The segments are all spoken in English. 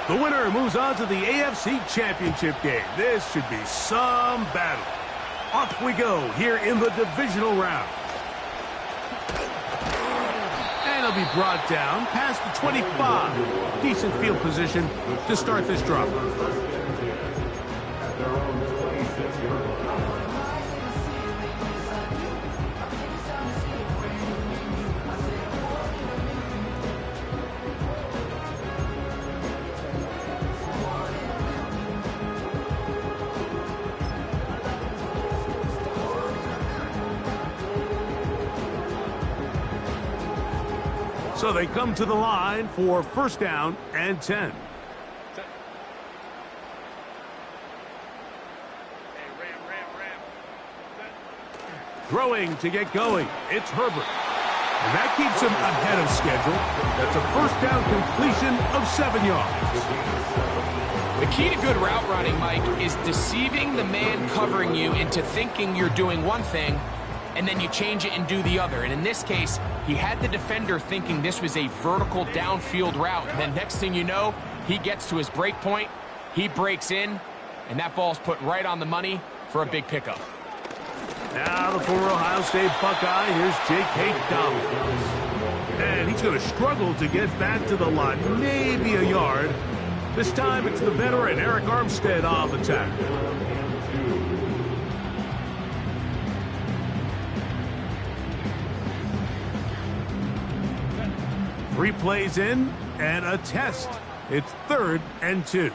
The winner moves on to the AFC Championship game. This should be some battle. Off we go here in the divisional round. And he'll be brought down past the 25. Decent field position to start this drop. So they come to the line for first down and 10. Throwing to get going. It's Herbert. And that keeps him ahead of schedule. That's a first down completion of 7 yards. The key to good route running, Mike, is deceiving the man covering you into thinking you're doing one thing, and then you change it and do the other. And in this case, he had the defender thinking this was a vertical downfield route. And then next thing you know, he gets to his break point, he breaks in, and that ball's put right on the money for a big pickup. Now the former Ohio State Buckeye, here's J.K. Dobbins. And he's going to struggle to get back to the line, maybe a yard. This time it's the veteran Eric Armstead on the tackle. Three plays in and a test. It's 3rd and 2.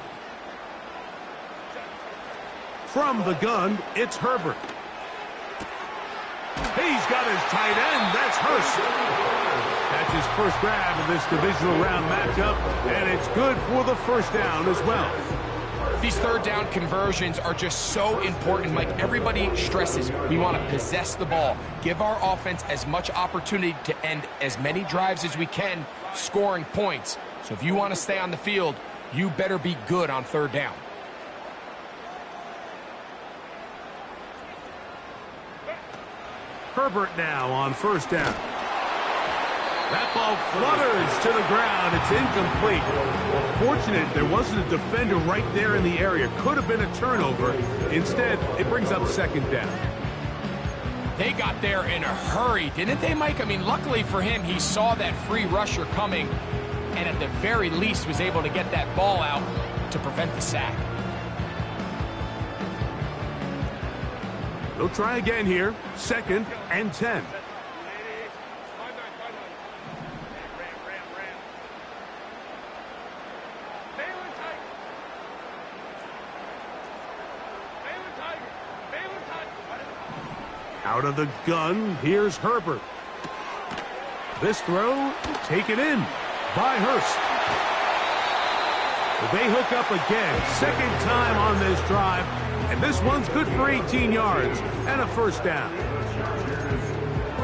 From the gun, it's Herbert. He's got his tight end. That's Hurst. That's his first grab of this divisional round matchup, and it's good for the first down as well. These third down conversions are just so important. Like everybody stresses, we want to possess the ball, give our offense as much opportunity to end as many drives as we can, scoring points. So if you want to stay on the field, you better be good on third down. Herbert now on first down. That ball flutters to the ground. It's incomplete. Well, fortunate there wasn't a defender right there in the area. Could have been a turnover. Instead, it brings up second down. They got there in a hurry, didn't they, Mike? I mean, luckily for him, he saw that free rusher coming and at the very least was able to get that ball out to prevent the sack. They'll try again here. 2nd and 10. Out of the gun, here's Herbert. This throw taken in by Hurst. They hook up again, 2nd time on this drive, and this one's good for 18 yards and a first down.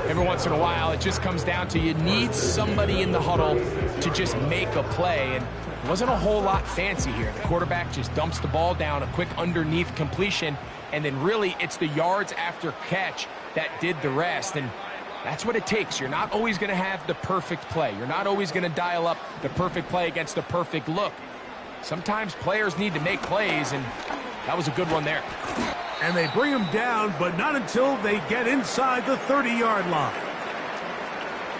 Every once in a while, it just comes down to you need somebody in the huddle to just make a play, and it wasn't a whole lot fancy here. The quarterback just dumps the ball down, a quick underneath completion, and then really it's the yards after catch that did the rest, and that's what it takes. You're not always going to have the perfect play. You're not always going to dial up the perfect play against the perfect look. Sometimes players need to make plays, and that was a good one there. And they bring him down, but not until they get inside the 30-yard line.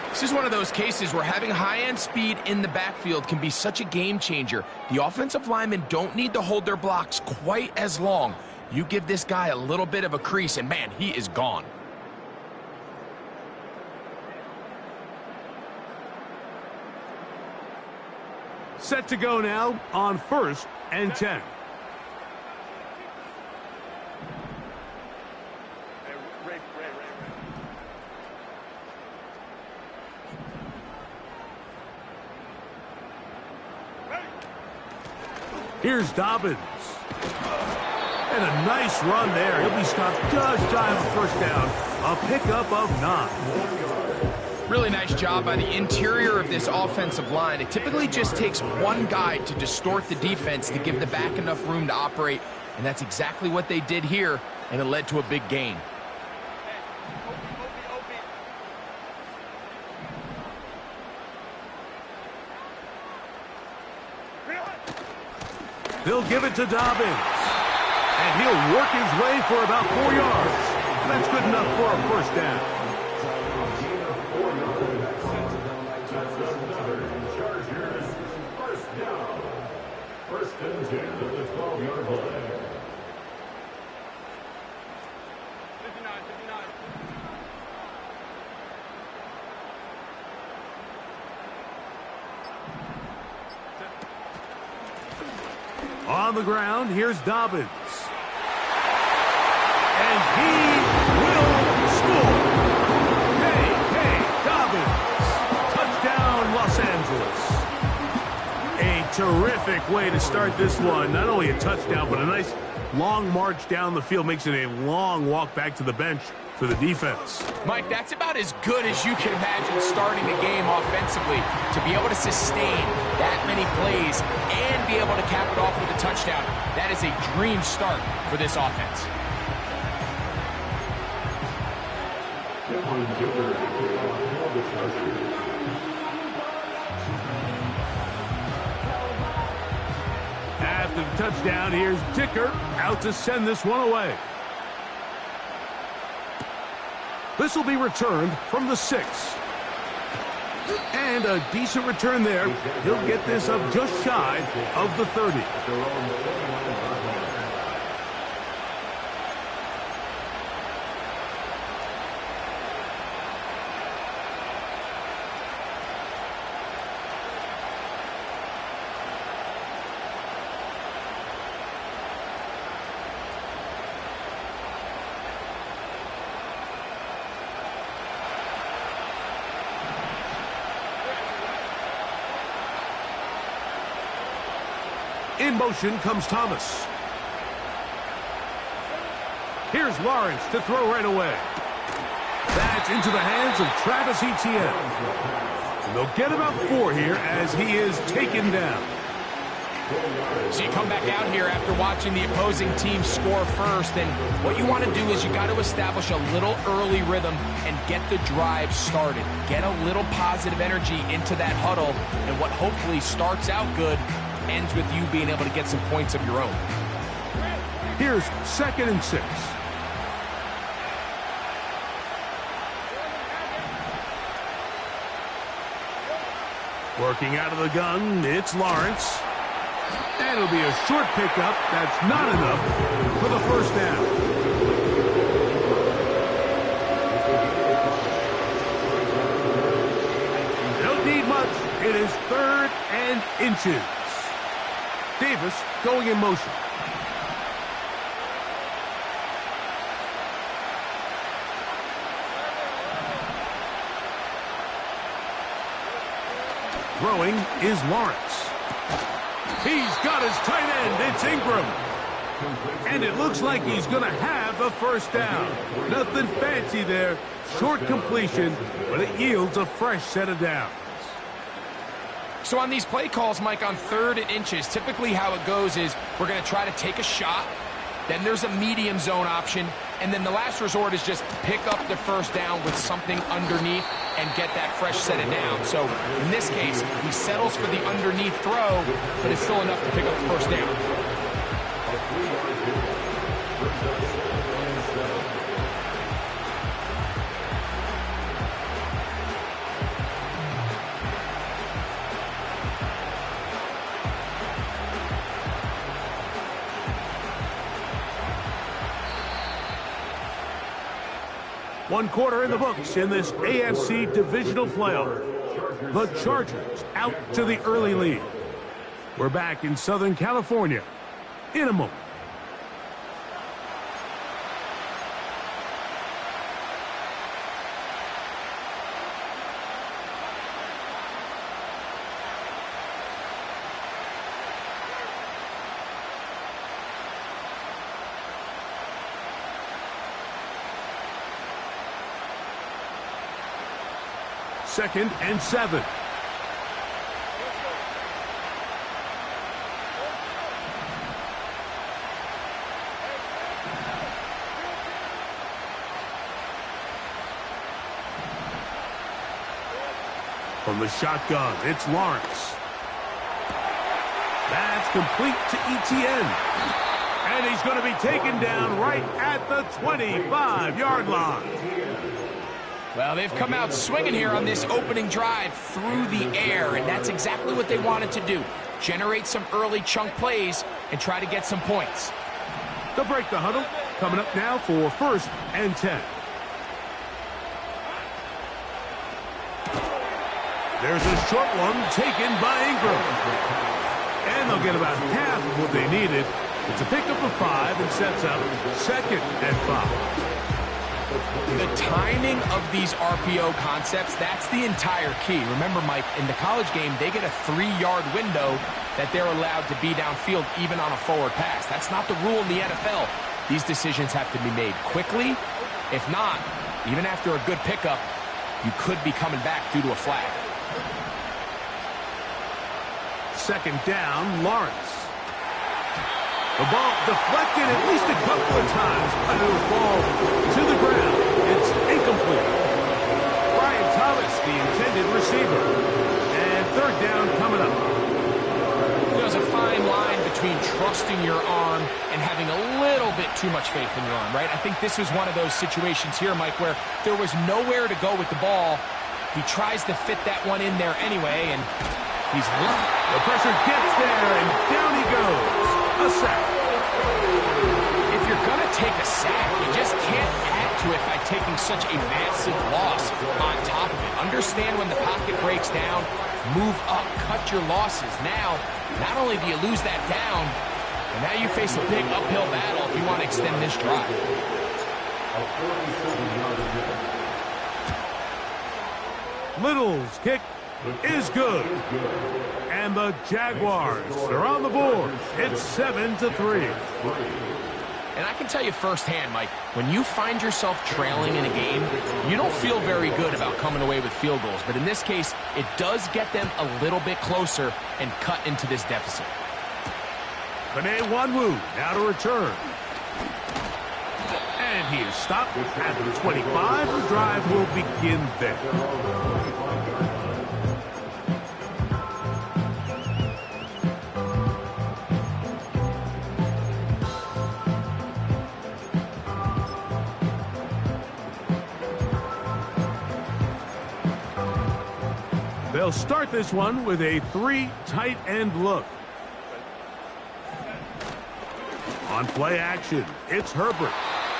This is one of those cases where having high-end speed in the backfield can be such a game changer. The offensive linemen don't need to hold their blocks quite as long. You give this guy a little bit of a crease, and man, he is gone. Set to go now on 1st and 10. Here's Dobbins. And a nice run there. He'll be stopped just shy of a first down. A pickup of 9. Really nice job by the interior of this offensive line. It typically just takes one guy to distort the defense to give the back enough room to operate, and that's exactly what they did here, and it led to a big gain. They'll give it to Dobbins. And he'll work his way for about 4 yards. That's good enough for a first down. First and 10 at the 12-yard line. 59. On the ground, here's Dobbins. And he will score. Hey, Dobbins. Touchdown, Los Angeles. A terrific way to start this one. Not only a touchdown, but a nice long march down the field. Makes it a long walk back to the bench for the defense. Mike, that's about as good as you can imagine starting a game offensively. To be able to sustain that many plays and be able to cap it off with a touchdown, that is a dream start for this offense. After the touchdown, here's Dicker out to send this one away. This will be returned from the 6. And a decent return there. He'll get this up just shy of the 30. In motion comes Thomas. Here's Lawrence to throw right away. That's into the hands of Travis Etienne. And they'll get about 4 here as he is taken down. So you come back out here after watching the opposing team score first, and what you want to do is you got to establish a little early rhythm and get the drive started. Get a little positive energy into that huddle, and what hopefully starts out good ends with you being able to get some points of your own. Here's 2nd and 6. Working out of the gun, it's Lawrence. And it'll be a short pickup. That's not enough for the first down. Don't need much. It is 3rd and inches. Davis going in motion. Throwing is Lawrence. He's got his tight end. It's Ingram. And it looks like he's going to have a first down. Nothing fancy there. Short completion, but it yields a fresh set of downs. So on these play calls, Mike, on 3rd and inches, typically how it goes is we're going to try to take a shot, then there's a medium zone option, and then the last resort is just pick up the first down with something underneath and get that fresh set of downs. So in this case, he settles for the underneath throw, but it's still enough to pick up the first down. One quarter in the books in this AFC divisional playoff. The Chargers out to the early lead. We're back in Southern California in a moment. Second and 7. From the shotgun, it's Lawrence. That's complete to ETN. And he's going to be taken down right at the 25-yard line. Well, they've come out swinging here on this opening drive through the air, and that's exactly what they wanted to do. Generate some early chunk plays and try to get some points. They'll break the huddle. Coming up now for 1st and 10. There's a short one taken by Ingram. And they'll get about half of what they needed. It's a pickup of 5 and sets up 2nd and 5. The timing of these RPO concepts, that's the entire key. Remember, Mike, in the college game, they get a 3-yard window that they're allowed to be downfield even on a forward pass. That's not the rule in the NFL. These decisions have to be made quickly. If not, even after a good pickup, you could be coming back due to a flag. 2nd down, Lawrence. The ball deflected at least a couple of times, but it'll fall to the ground. It's incomplete. Brian Thomas, the intended receiver. And 3rd down coming up. There's a fine line between trusting your arm and having a little bit too much faith in your arm, right? I think this was one of those situations here, Mike, where there was nowhere to go with the ball. He tries to fit that one in there anyway, and he's lucky. The pressure gets there, and down he goes. A sack. If you're going to take a sack, you just can't add to it by taking such a massive loss on top of it. Understand when the pocket breaks down, move up, cut your losses. Now, not only do you lose that down, but now you face a big uphill battle if you want to extend this drive. Little's kick is good. And the Jaguars are on the board. It's 7-3. And I can tell you firsthand, Mike, when you find yourself trailing in a game, you don't feel very good about coming away with field goals. But in this case, it does get them a little bit closer and cut into this deficit. Panay Wanwu now to return. And he is stopped at the 25. The drive will begin there. They'll start this one with a 3 tight end look. On play action, it's Herbert.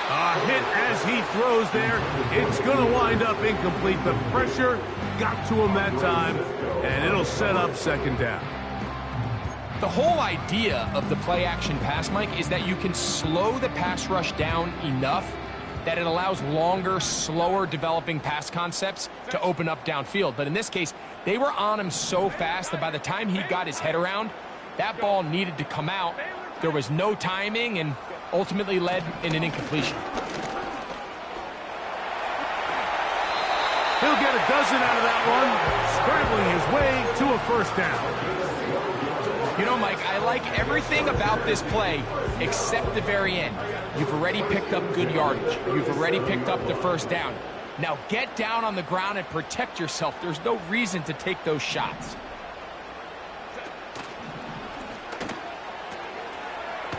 A hit as he throws there. It's going to wind up incomplete. The pressure got to him that time, and it'll set up 2nd down. The whole idea of the play action pass, Mike, is that you can slow the pass rush down enough that it allows longer, slower developing pass concepts to open up downfield. But in this case, they were on him so fast that by the time he got his head around, that ball needed to come out. There was no timing and ultimately led in an incompletion. He'll get a dozen out of that one, scrambling his way to a 1st down. You know, Mike, I like everything about this play except the very end. You've already picked up good yardage. You've already picked up the 1st down. Now get down on the ground and protect yourself. There's no reason to take those shots.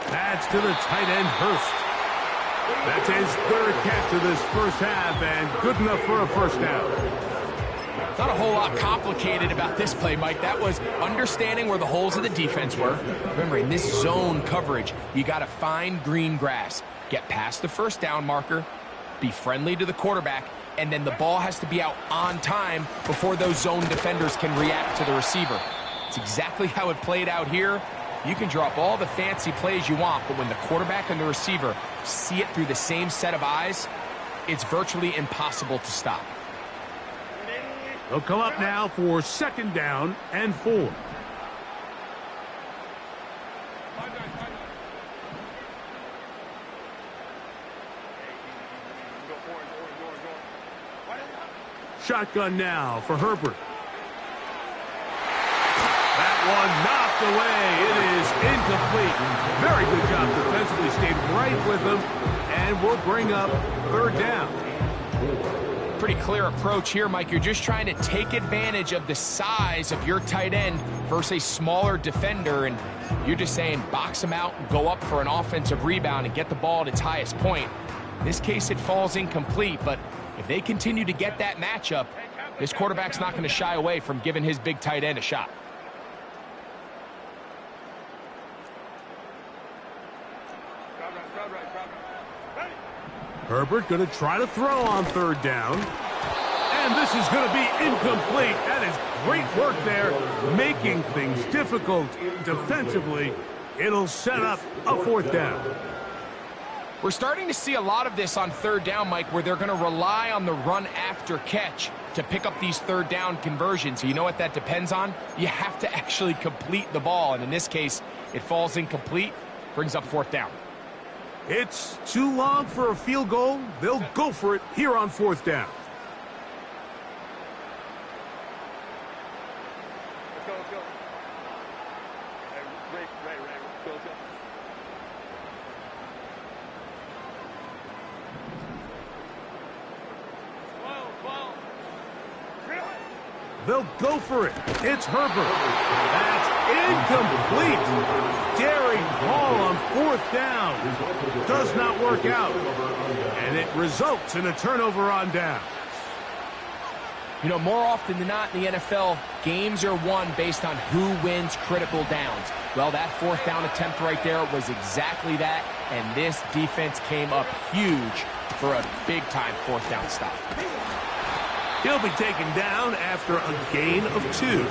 That's to the tight end, Hurst. That's his 3rd catch of this 1st half, and good enough for a 1st down. Not a whole lot complicated about this play, Mike. That was understanding where the holes of the defense were. Remember, in this zone coverage, you got to find green grass. Get past the 1st down marker, be friendly to the quarterback, and then the ball has to be out on time before those zone defenders can react to the receiver. It's exactly how it played out here. You can drop all the fancy plays you want, but when the quarterback and the receiver see it through the same set of eyes, it's virtually impossible to stop. They'll come up now for 2nd down and 4. Shotgun now for Herbert. That one knocked away. It is incomplete. Very good job defensively. Stayed right with them and will bring up 3rd down. Pretty clear approach here, Mike. You're just trying to take advantage of the size of your tight end versus a smaller defender, and you're just saying box him out and go up for an offensive rebound and get the ball at its highest point. In this case, it falls incomplete, but if they continue to get that matchup, this quarterback's not going to shy away from giving his big tight end a shot. Herbert going to try to throw on third down. And this is going to be incomplete. That is great work there, making things difficult defensively. It'll set up a fourth down. We're starting to see a lot of this on third down, Mike, where they're going to rely on the run after catch to pick up these third down conversions. You know what that depends on? You have to actually complete the ball, and in this case, it falls incomplete, brings up fourth down. It's too long for a field goal. They'll go for it here on fourth down. Let's go. Ray, go. They'll go for it. It's Herbert. That's incomplete. Daring Hall on fourth down. Does not work out. And it results in a turnover on down. You know, more often than not in the NFL, games are won based on who wins critical downs. Well, that fourth down attempt right there was exactly that, and this defense came up huge for a big-time fourth down stop. He'll be taken down after a gain of 2.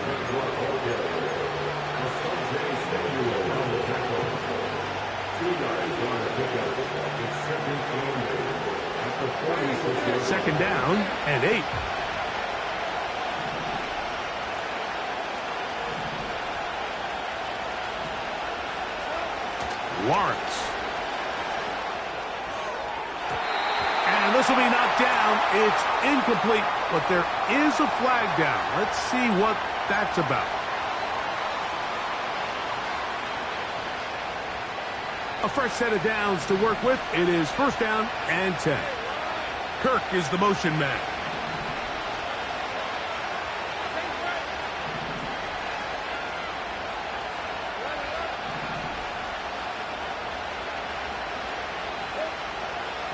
Second down and 8. Lawrence. And this will be knocked down. It's incomplete, but there is a flag down. Let's see what that's about. A fresh set of downs to work with. It is first down and 10. Kirk is the motion man.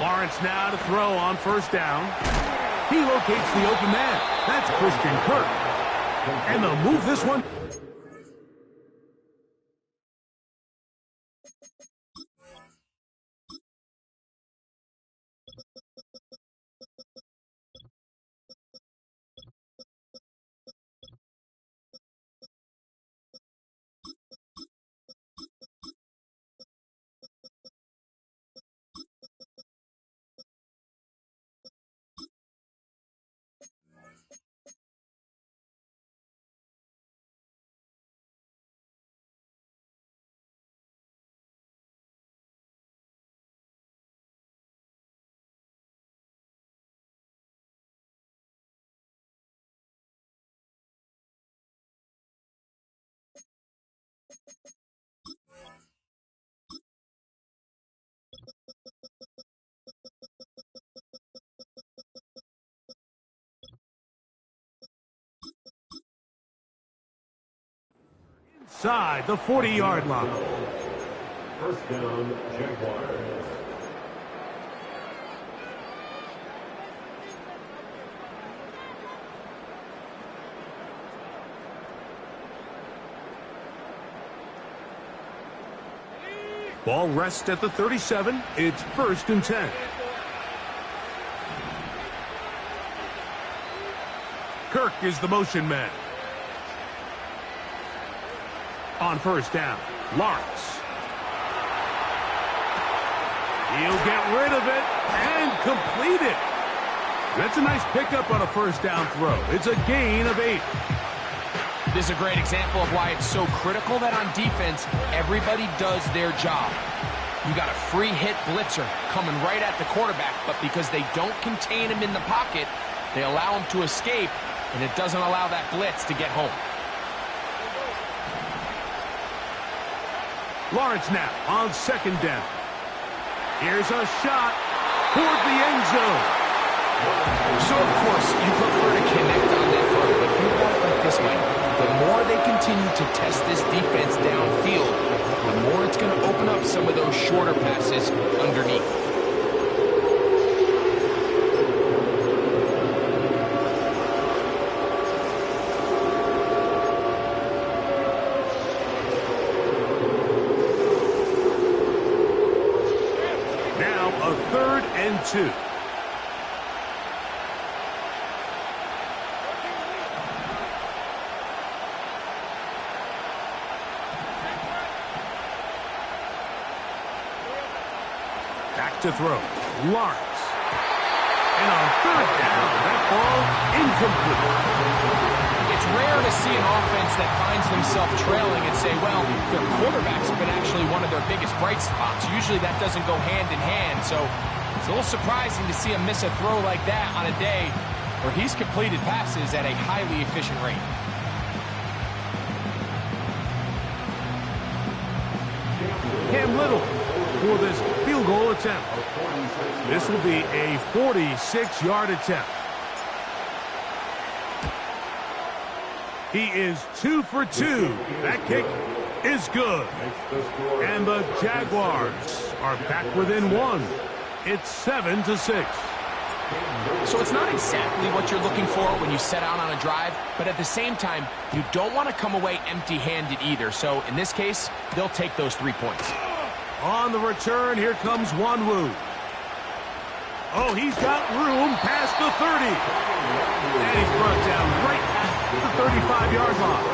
Lawrence now to throw on first down. He locates the open man. That's Christian Kirk. And they'll move this one. Inside the 40-yard line. First down, Jaguars. Ball rests at the 37. It's first and 10. Kirk is the motion man. On first down, Lawrence. He'll get rid of it and complete it. That's a nice pickup on a first down throw. It's a gain of 8. This is a great example of why it's so critical that on defense, everybody does their job. You got a free hit blitzer coming right at the quarterback, but because they don't contain him in the pocket, they allow him to escape, and it doesn't allow that blitz to get home. Lawrence now on second down. Here's a shot toward the end zone. So, of course, you prefer to connect on that throw, but think about it like this, Mike. The more they continue to test this defense downfield, the more it's going to open up some of those shorter passes underneath. Now a 3rd and 2. Back to throw. Lawrence. And on 3rd down, that ball incomplete. It's rare to see an offense that finds themselves trailing and say, well, their quarterback's been actually one of their biggest bright spots. Usually that doesn't go hand in hand, so it's a little surprising to see him miss a throw like that on a day where he's completed passes at a highly efficient rate. Cam Little for this field goal attempt. This will be a 46-yard attempt. He is 2 for 2. That kick is good. And the Jaguars are back within 1. It's 7-6. So it's not exactly what you're looking for when you set out on a drive, but at the same time, you don't want to come away empty-handed either. So in this case, they'll take those 3 points. On the return, here comes Wanwu. Oh, he's got room past the 30. And he's brought down right at the 35-yard line.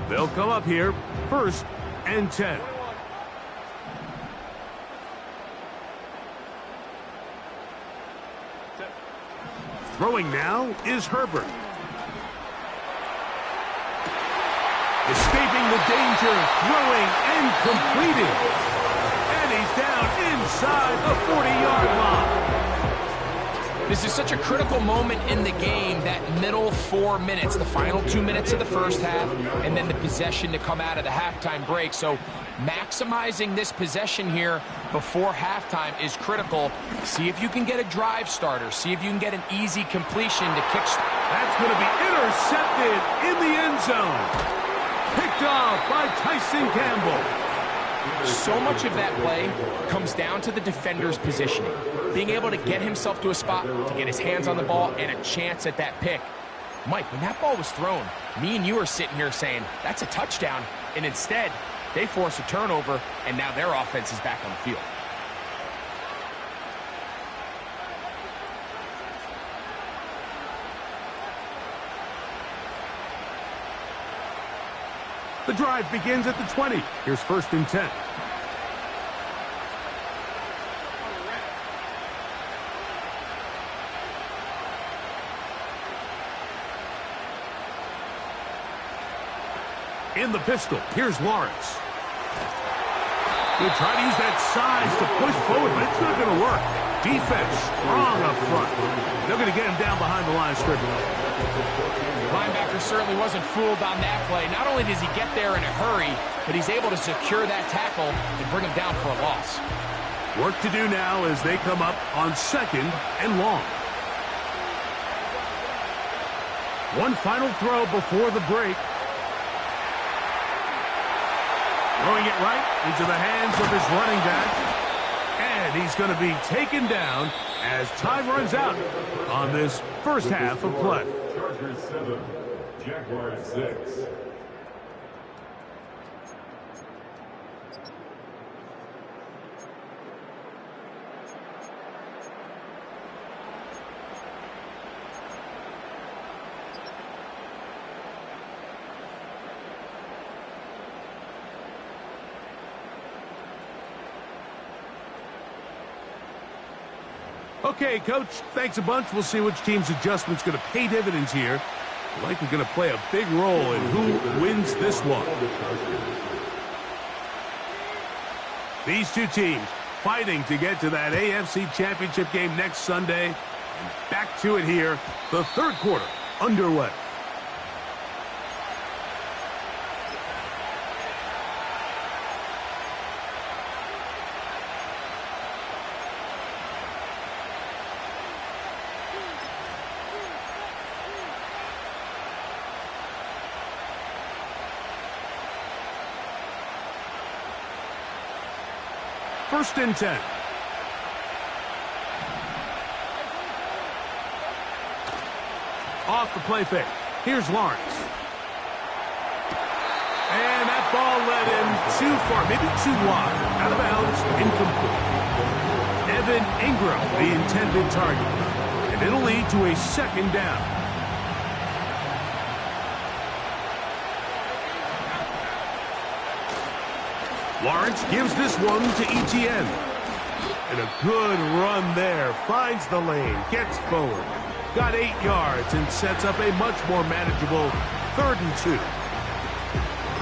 They'll come up here, 1st and 10. Throwing now is Herbert. Escaping the danger, throwing and completing. And he's down inside the 40-yard line. This is such a critical moment in the game, that middle 4 minutes, the final 2 minutes of the first half, and then the possession to come out of the halftime break. So maximizing this possession here before halftime is critical. See if you can get a drive starter. See if you can get an easy completion to kickstart. That's going to be intercepted in the end zone. Picked off by Tyson Campbell. So much of that play comes down to the defender's positioning. Being able to get himself to a spot, to get his hands on the ball, and a chance at that pick. Mike, when that ball was thrown, me and you are sitting here saying, that's a touchdown. And instead, they force a turnover, and now their offense is back on the field. The drive begins at the 20. Here's 1st and 10. In the pistol, here's Lawrence. He'll try to use that size to push forward, but it's not going to work. Defense strong up front. They're going to get him down behind the line of scrimmage. Linebacker certainly wasn't fooled on that play. Not only does he get there in a hurry, but he's able to secure that tackle and bring him down for a loss. Work to do now as they come up on 2nd and long. One final throw before the break. Throwing it right into the hands of his running back. And he's going to be taken down as time runs out on this first half of play. Chargers 7, Jaguars 6. Okay, Coach, thanks a bunch. We'll see which team's adjustment's going to pay dividends here. Likely going to play a big role in who wins this one. These two teams fighting to get to that AFC Championship game next Sunday. Back to it here, the third quarter underway. First and 10. Off the play fake. Here's Lawrence. And that ball led him too far, maybe too wide. Out of bounds, incomplete. Evan Ingram, the intended target. And it'll lead to a second down. Lawrence gives this one to Etienne. And a good run there. Finds the lane, gets forward. Got 8 yards and sets up a much more manageable 3rd and 2.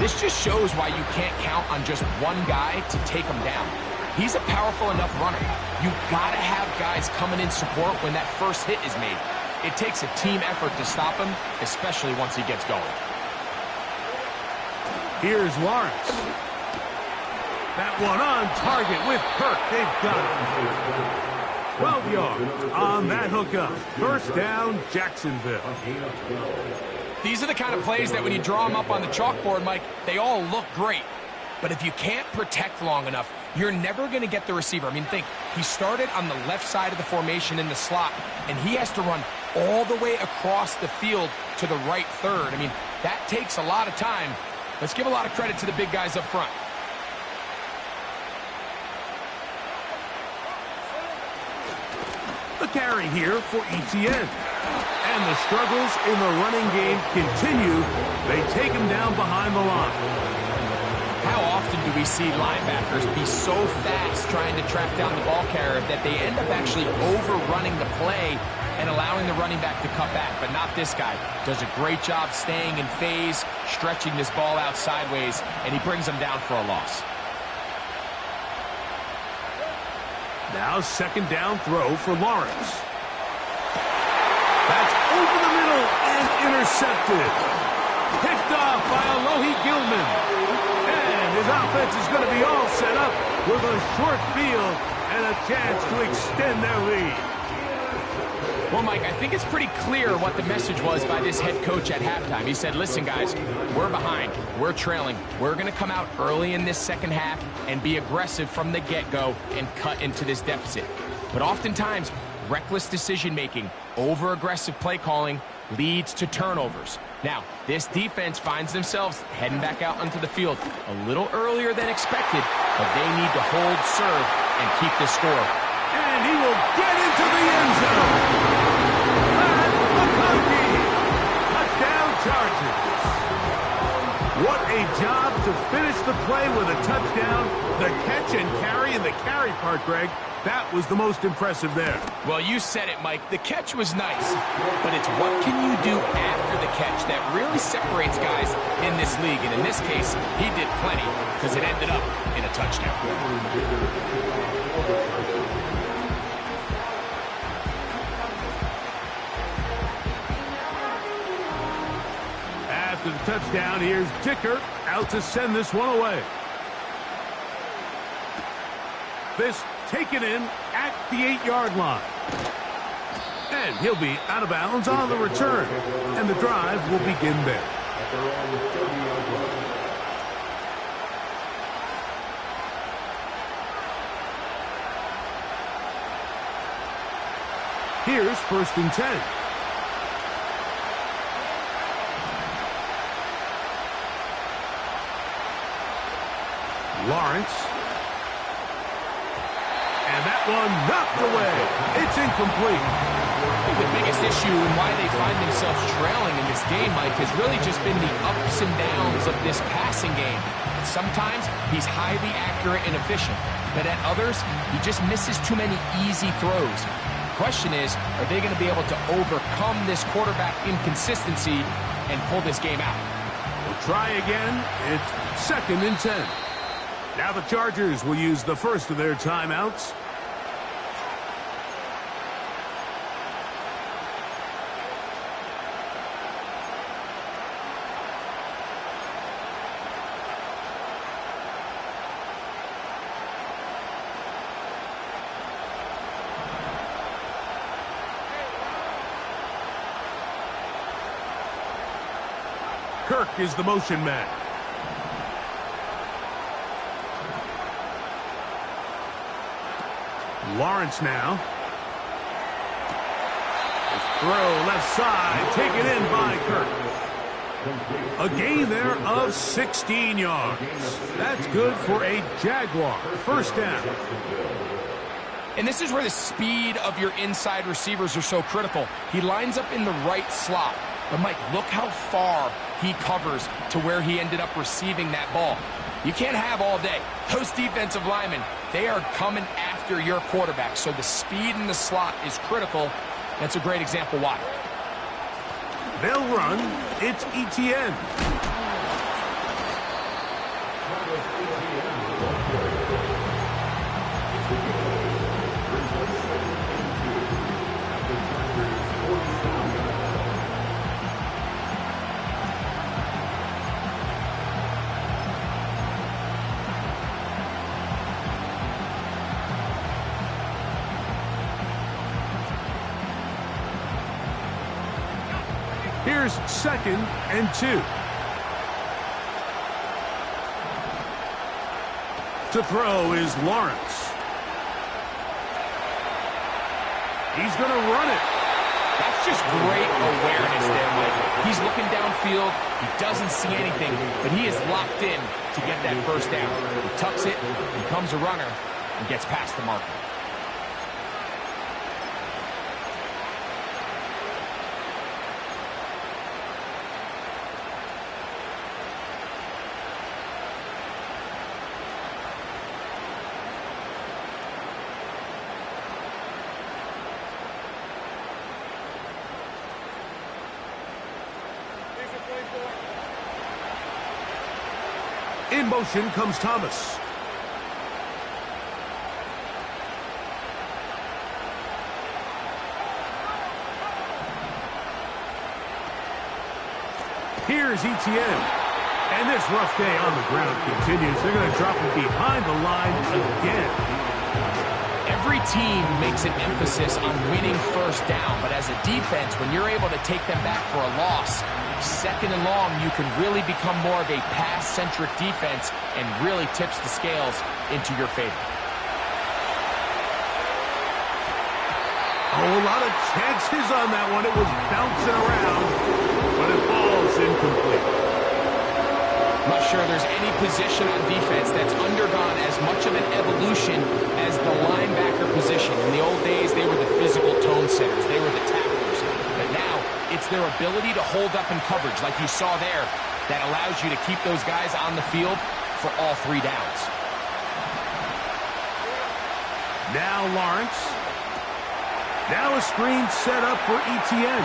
This just shows why you can't count on just one guy to take him down. He's a powerful enough runner. You gotta have guys coming in support when that first hit is made. It takes a team effort to stop him, especially once he gets going. Here's Lawrence. That one on target with Kirk. They've got it. 12 yards on that hookup. First down, Jacksonville. These are the kind of plays that when you draw them up on the chalkboard, Mike, they all look great. But if you can't protect long enough, you're never going to get the receiver. I mean, think, he started on the left side of the formation in the slot, and he has to run all the way across the field to the right third. I mean, that takes a lot of time. Let's give a lot of credit to the big guys up front. The carry here for Etienne. And the struggles in the running game continue. They take him down behind the line. How often do we see linebackers be so fast trying to track down the ball carrier that they end up actually overrunning the play and allowing the running back to cut back? But not this guy. Does a great job staying in phase, stretching this ball out sideways, and he brings them down for a loss. Now second down throw for Lawrence. That's over the middle and intercepted. Picked off by Alohi Gilman. And his offense is going to be all set up with a short field and a chance to extend their lead. Well, Mike, I think it's pretty clear what the message was by this head coach at halftime. He said, listen, guys, we're behind. We're trailing. We're going to come out early in this second half and be aggressive from the get-go and cut into this deficit. But oftentimes, reckless decision-making, over-aggressive play calling leads to turnovers. Now, this defense finds themselves heading back out onto the field a little earlier than expected, but they need to hold serve and keep the score. And he will get into the end zone. Matt McConkey. Touchdown Chargers. What a job to finish the play with a touchdown. The catch and carry, and the carry part, Greg, that was the most impressive there. Well, you said it, Mike. The catch was nice, but it's what can you do after the catch that really separates guys in this league. And in this case, he did plenty because it ended up in a touchdown. After the touchdown, here's Dicker out to send this one away. This taken in at the 8-yard line. And he'll be out of bounds on the return. And the drive will begin there. Here's first and 10. Lawrence. And that one knocked away. It's incomplete. I think the biggest issue and why they find themselves trailing in this game, Mike, has really just been the ups and downs of this passing game. Sometimes he's highly accurate and efficient, but at others, he just misses too many easy throws. The question is, are they going to be able to overcome this quarterback inconsistency and pull this game out? We'll try again. It's second and 10. Now the Chargers will use the first of their timeouts. Kirk is the motion man. Lawrence now. Throw left side, taken in by Kirk. A gain there of 16 yards. That's good for a Jaguar. First down. And this is where the speed of your inside receivers are so critical. He lines up in the right slot. But, Mike, look how far he covers to where he ended up receiving that ball. You can't have all day. Those defensive linemen, they are coming after your quarterback. So the speed in the slot is critical. That's a great example why. They'll run. It's ETN. Here's 2nd and 2. To throw is Lawrence. He's going to run it. That's just great awareness there, Mike. He's looking downfield. He doesn't see anything, but he is locked in to get that first down. He tucks it, becomes a runner, and gets past the marker. In motion comes Thomas. Here's ETN. And this rough day on the ground continues. They're going to drop him behind the line again. Every team makes an emphasis on winning first down, but as a defense, when you're able to take them back for a loss, 2nd and long, you can really become more of a pass-centric defense and really tips the scales into your favor. Oh, a lot of chances on that one. It was bouncing around, but it falls incomplete. I'm not sure there's any position on defense that's undergone as much of an evolution as the linebacker position. In the old days, they were the physical tone setters. They were the tacklers. But now, it's their ability to hold up in coverage, like you saw there, that allows you to keep those guys on the field for all 3 downs. Now Lawrence. Now a screen set up for ETN.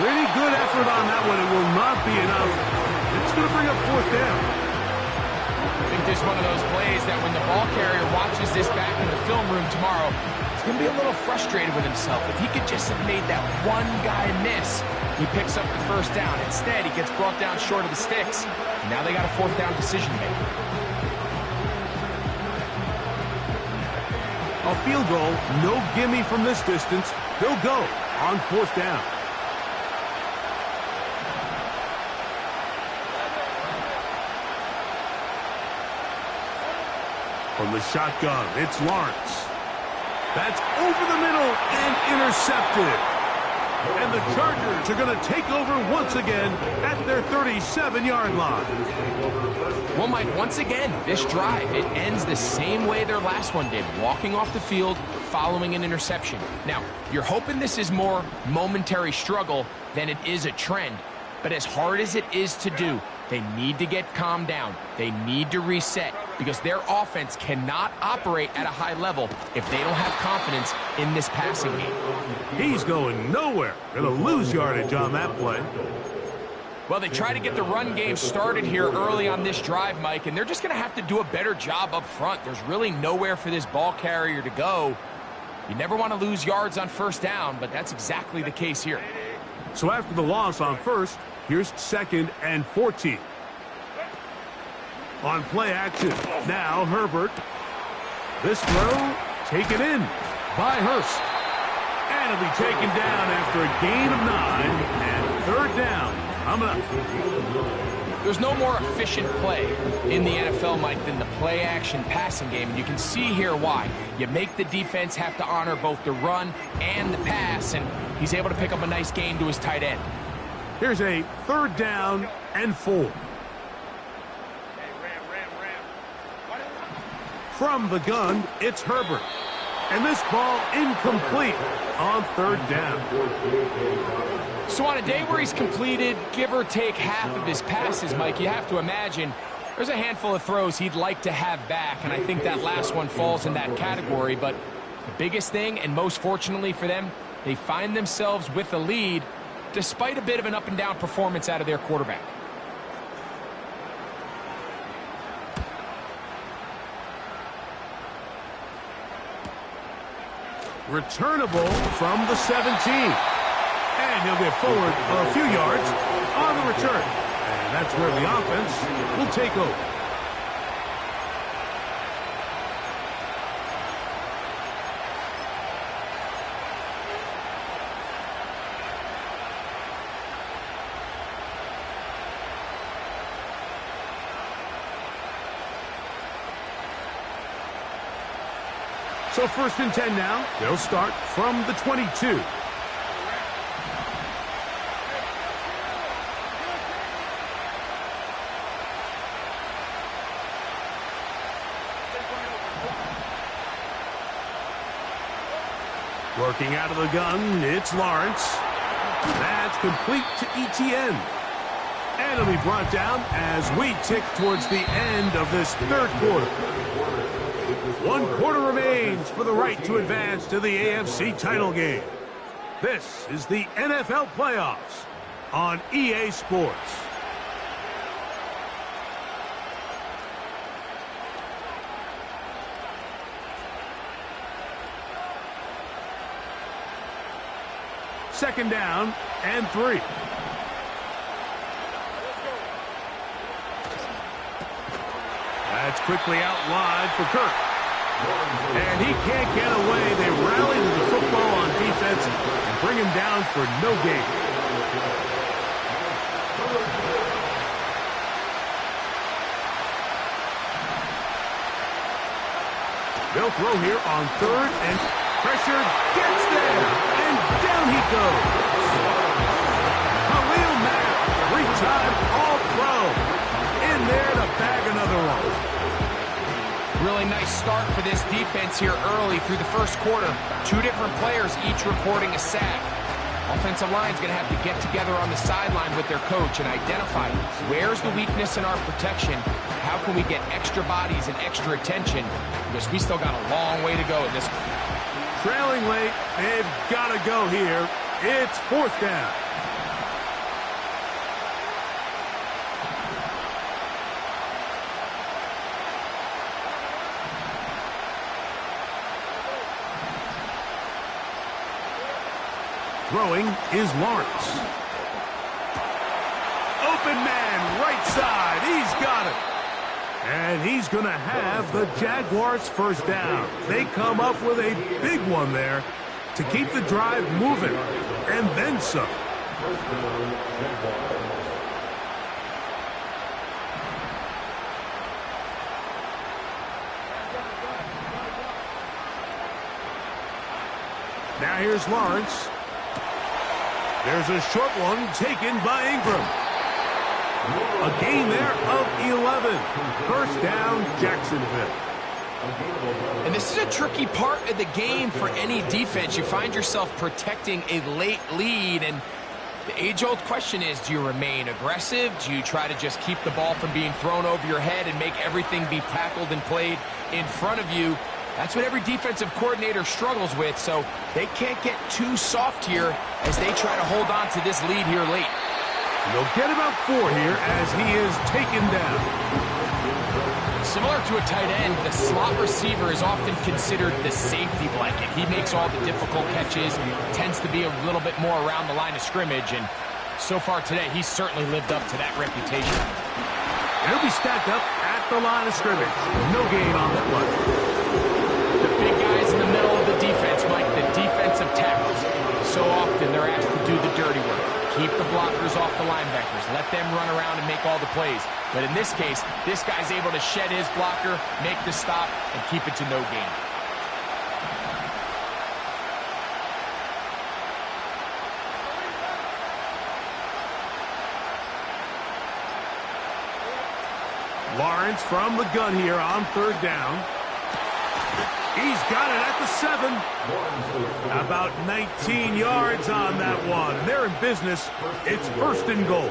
Pretty good effort on that one. It will not be enough. It's going to bring up 4th down. I think this is one of those plays that when the ball carrier watches this back in the film room tomorrow, he's going to be a little frustrated with himself. If he could just have made that one guy miss, he picks up the first down. Instead, he gets brought down short of the sticks. And now they got a 4th down decision to make. A field goal, no gimme from this distance. They'll go on 4th down. From the shotgun, it's Lawrence. That's over the middle and intercepted. And the Chargers are going to take over once again at their 37-yard line. Well, Mike, once again, this drive, it ends the same way their last one did, walking off the field, following an interception. Now, you're hoping this is more momentary struggle than it is a trend. But as hard as it is to do, they need to get calmed down. They need to reset because their offense cannot operate at a high level if they don't have confidence in this passing game. He's going nowhere. Going to lose yardage on that play. Well, they try to get the run game started here early on this drive, Mike, and they're just going to have to do a better job up front. There's really nowhere for this ball carrier to go. You never want to lose yards on 1st down, but that's exactly the case here. So after the loss on 1st, here's 2nd and 14. On play action, now Herbert. This throw taken in by Hurst. And it'll be taken down after a gain of 9 and 3rd down. Coming up. There's no more efficient play in the NFL, Mike, than the play-action passing game, and you can see here why. You make the defense have to honor both the run and the pass, and he's able to pick up a nice gain to his tight end. Here's a 3rd down and 4. From the gun, it's Herbert. And this ball incomplete on 3rd down. So on a day where he's completed, give or take half of his passes, Mike, you have to imagine there's a handful of throws he'd like to have back, and I think that last one falls in that category. But the biggest thing, and most fortunately for them, they find themselves with a lead despite a bit of an up-and-down performance out of their quarterback. Returnable from the 17. And he'll get forward a few yards on the return. And that's where the offense will take over. So 1st and 10 now. They'll start from the 22. Working out of the gun, it's Lawrence. That's complete to Etienne. And it'll be brought down as we tick towards the end of this 3rd quarter. 1 quarter remains for the right to advance to the AFC title game. This is the NFL playoffs on EA Sports. Second down and 3. That's quickly out wide for Kirk. And he can't get away. They rally to the football on defense and bring him down for no gain. They'll throw here on 3rd and pressure gets there. And down he goes. Khalil Mack, 3-time All-Pro. In there to bag another one. Really nice start for this defense here early through the 1st quarter. 2 different players each recording a sack. Offensive line's going to have to get together on the sideline with their coach and identify where's the weakness in our protection. How can we get extra bodies and extra attention? Because we still got a long way to go in this one. Trailing late, they've got to go here. It's 4th down. Throwing is Lawrence. Open man, right side. He's got it. And he's going to have the Jaguars' 1st down. They come up with a big one there to keep the drive moving. And then some. Now here's Lawrence. There's a short one taken by Ingram. A gain there of 11. 1st down, Jacksonville. And this is a tricky part of the game for any defense. You find yourself protecting a late lead, and the age-old question is, do you remain aggressive? Do you try to just keep the ball from being thrown over your head and make everything be tackled and played in front of you? That's what every defensive coordinator struggles with, so they can't get too soft here as they try to hold on to this lead here late. And they'll get about 4 here as he is taken down. Similar to a tight end, the slot receiver is often considered the safety blanket. He makes all the difficult catches, tends to be a little bit more around the line of scrimmage, and so far today, he's certainly lived up to that reputation. He'll be stacked up at the line of scrimmage. No gain on that one. The big guys in the middle of the defense, Mike, the defensive tackles. So often they're asked to do the dirty work. Keep the blockers off the linebackers. Let them run around and make all the plays. But in this case, this guy's able to shed his blocker, make the stop, and keep it to no gain. Lawrence from the gun here on third down. He's got it at the 7. About 19 yards on that one. They're in business. It's first and goal.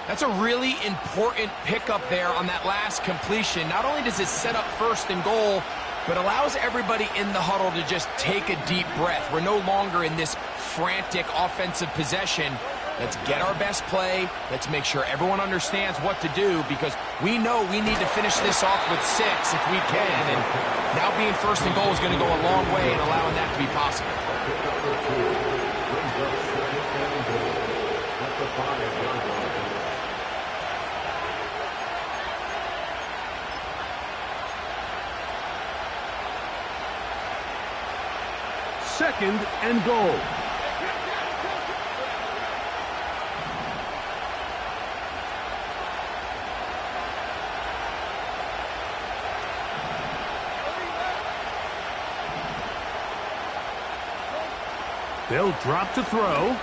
That's a really important pickup there on that last completion. Not only does it set up first and goal, but allows everybody in the huddle to just take a deep breath. We're no longer in this frantic offensive possession. Let's get our best play. Let's make sure everyone understands what to do, because we know we need to finish this off with 6 if we can. And now being first and goal is going to go a long way in allowing that to be possible. Second and goal. They'll drop to throw.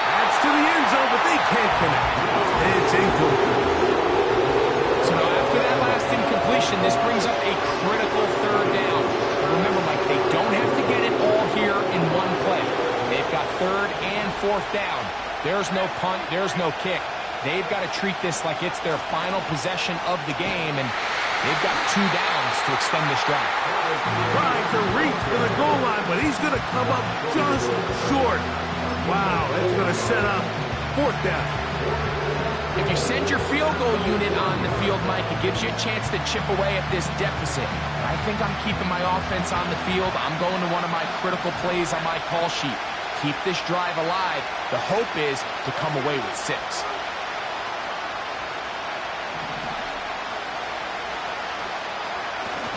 That's to the end zone, but they can't connect. It's incomplete. So now after that last incompletion, this brings up a critical third down. Remember, Mike, they don't have to get it all here in one play. They've got third and fourth down. There's no punt. There's no kick. They've got to treat this like it's their final possession of the game, and they've got 2 downs to extend this drive. Trying to reach for the goal line, but he's going to come up just short. Wow, that's going to set up fourth down. If you send your field goal unit on the field, Mike, it gives you a chance to chip away at this deficit. I think I'm keeping my offense on the field. I'm going to one of my critical plays on my call sheet. Keep this drive alive. The hope is to come away with 6.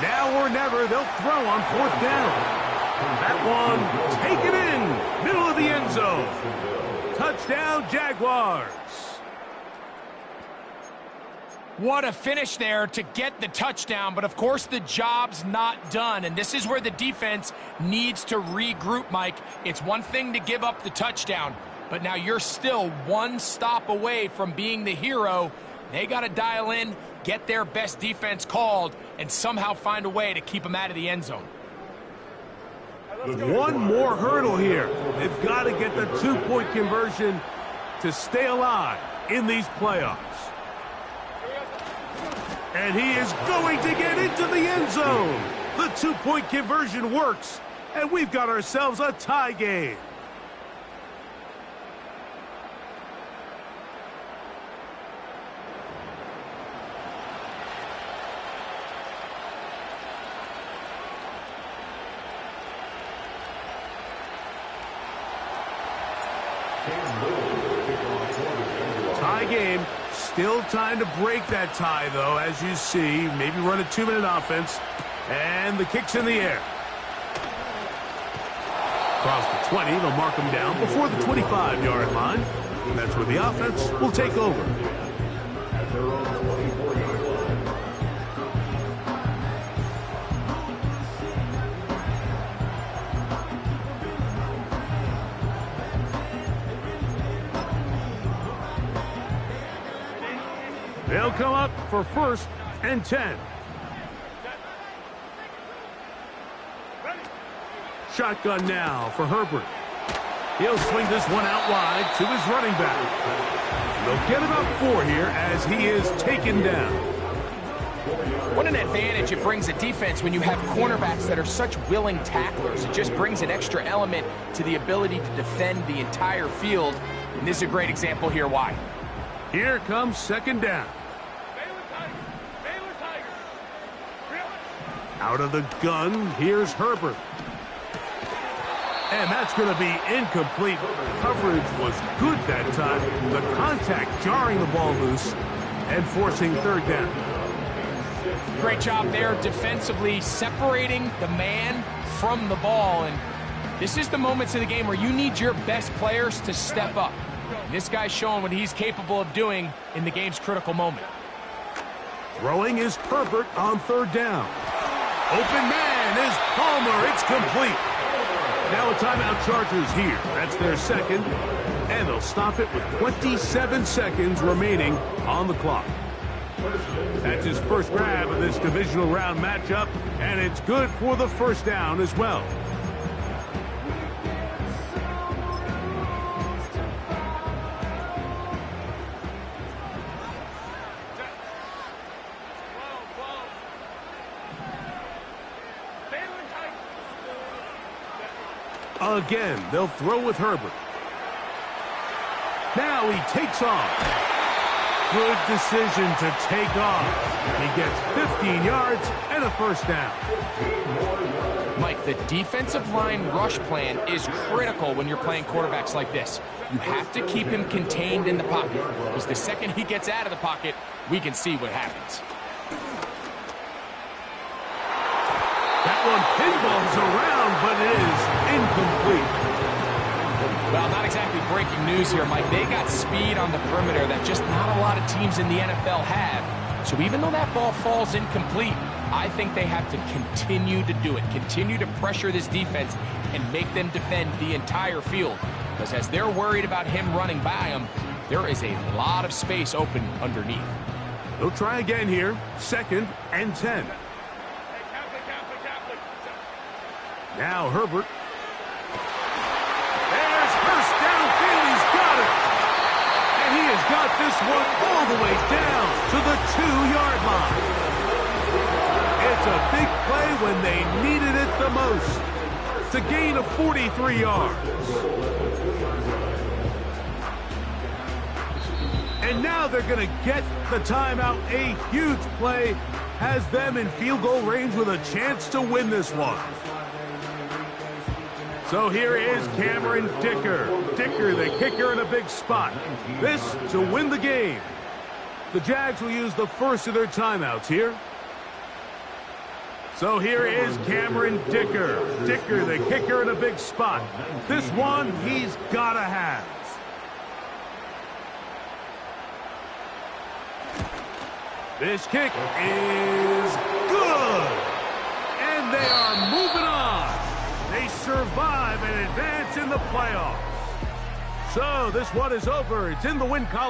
Now or never, they'll throw on fourth down. That one, take it in, middle of the end zone. Touchdown, Jaguars. What a finish there to get the touchdown, but of course the job's not done, and this is where the defense needs to regroup, Mike. It's one thing to give up the touchdown, but now you're still one stop away from being the hero. They got to dial in, get their best defense called, and somehow find a way to keep them out of the end zone. One more hurdle here. They've got to get the 2-point conversion to stay alive in these playoffs. And he is going to get into the end zone. The 2-point conversion works, and we've got ourselves a tie game. Tie game. Still time to break that tie, though, as you see. Maybe run a 2-minute offense. And the kick's in the air. Across the 20, they'll mark him down before the 25-yard line. And that's where the offense will take over. At their own 24-yard line. They'll come up for first and 10. Shotgun now for Herbert. He'll swing this one out wide to his running back. They'll get about 4 here as he is taken down. What an advantage it brings a defense when you have cornerbacks that are such willing tacklers. It just brings an extra element to the ability to defend the entire field. And this is a great example here why. Here comes second down. Out of the gun, here's Herbert. And that's going to be incomplete. Coverage was good that time. The contact jarring the ball loose and forcing third down. Great job there defensively, separating the man from the ball. And This is the moments of the game where you need your best players to step up. And this guy's showing what he's capable of doing in the game's critical moment. Throwing is Herbert on third down. Open man is Palmer. It's complete. Now a timeout Chargers here. That's their second. And they'll stop it with 27 seconds remaining on the clock. That's his first grab of this divisional round matchup, and it's good for the first down as well. Again, they'll throw with Herbert. Now he takes off. Good decision to take off. He gets 15 yards and a first down. Mike, the defensive line rush plan is critical when you're playing quarterbacks like this. You have to keep him contained in the pocket, because the second he gets out of the pocket, we can see what happens. That one pinballs around, but it is incomplete. Well, not exactly breaking news here, Mike. They got speed on the perimeter that just not a lot of teams in the NFL have. So even though that ball falls incomplete, I think they have to continue to do it. Continue to pressure this defense and make them defend the entire field. Because as they're worried about him running by them, there is a lot of space open underneath. They'll try again here. 2nd and 10. Now Herbert. There's Hurst downfield. He's got it. And he has got this one all the way down to the 2-yard line. It's a big play when they needed it the most. It's a gain of 43 yards. And now they're going to get the timeout. A huge play has them in field goal range with a chance to win this one. So here is Cameron Dicker. Dicker, the kicker, in a big spot. This to win the game. The Jags will use the first of their timeouts here. So here is Cameron Dicker. Dicker, the kicker, in a big spot. This one he's got to have. This kick is good. And they are moving on. They survive and advance in the playoffs. So this one is over. It's in the win column.